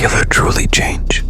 killer truly change?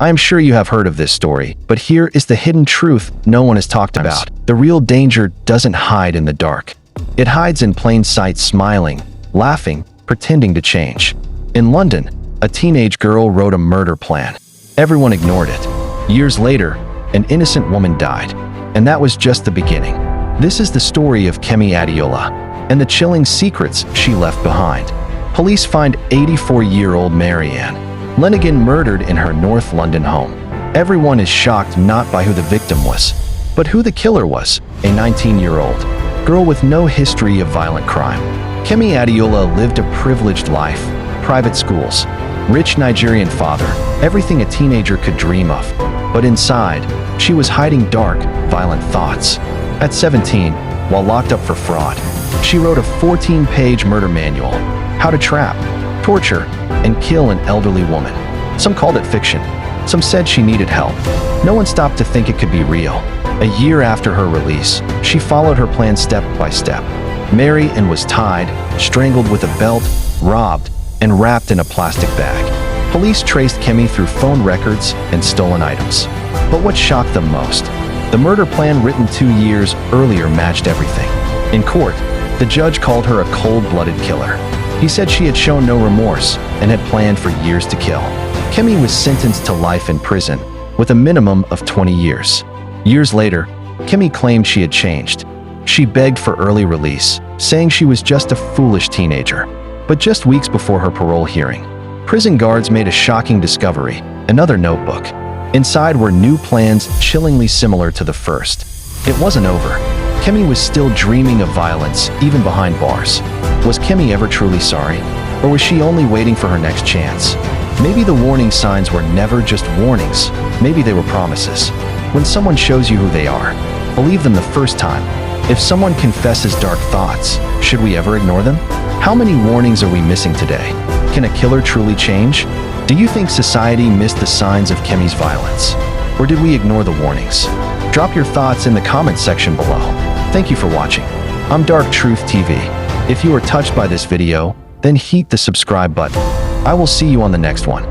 I am sure you have heard of this story, but here is the hidden truth no one has talked about. The real danger doesn't hide in the dark. It hides in plain sight, smiling, laughing, pretending to change. In London, a teenage girl wrote a murder plan. Everyone ignored it. Years later, an innocent woman died. And that was just the beginning. This is the story of Kemi Adeyoola and the chilling secrets she left behind. Police find 84-year-old Marianne Lenigan murdered in her North London home. Everyone is shocked not by who the victim was, but who the killer was, a 19-year-old girl with no history of violent crime. Kemi Adeyoola lived a privileged life, private schools, rich Nigerian father, everything a teenager could dream of. But inside, she was hiding dark, violent thoughts. At 17, while locked up for fraud, she wrote a 14-page murder manual, how to trap, torture, and kill an elderly woman. Some called it fiction. Some said she needed help. No one stopped to think it could be real. A year after her release, she followed her plan step by step. Marianne was tied, strangled with a belt, robbed, and wrapped in a plastic bag. Police traced Kemi through phone records and stolen items. But what shocked them most? The murder plan written 2 years earlier matched everything. In court, the judge called her a cold-blooded killer. He said she had shown no remorse and had planned for years to kill. Kemi was sentenced to life in prison, with a minimum of 20 years. Years later, Kemi claimed she had changed. She begged for early release, saying she was just a foolish teenager. But just weeks before her parole hearing, prison guards made a shocking discovery, another notebook. Inside were new plans chillingly similar to the first. It wasn't over. Kemi was still dreaming of violence, even behind bars. Was Kemi ever truly sorry? Or was she only waiting for her next chance? Maybe the warning signs were never just warnings. Maybe they were promises. When someone shows you who they are, believe them the first time. If someone confesses dark thoughts, should we ever ignore them? How many warnings are we missing today? Can a killer truly change? Do you think society missed the signs of Kemi's violence? Or did we ignore the warnings? Drop your thoughts in the comments section below. Thank you for watching. I'm Dark Truth TV. If you are touched by this video, then hit the subscribe button. I will see you on the next one.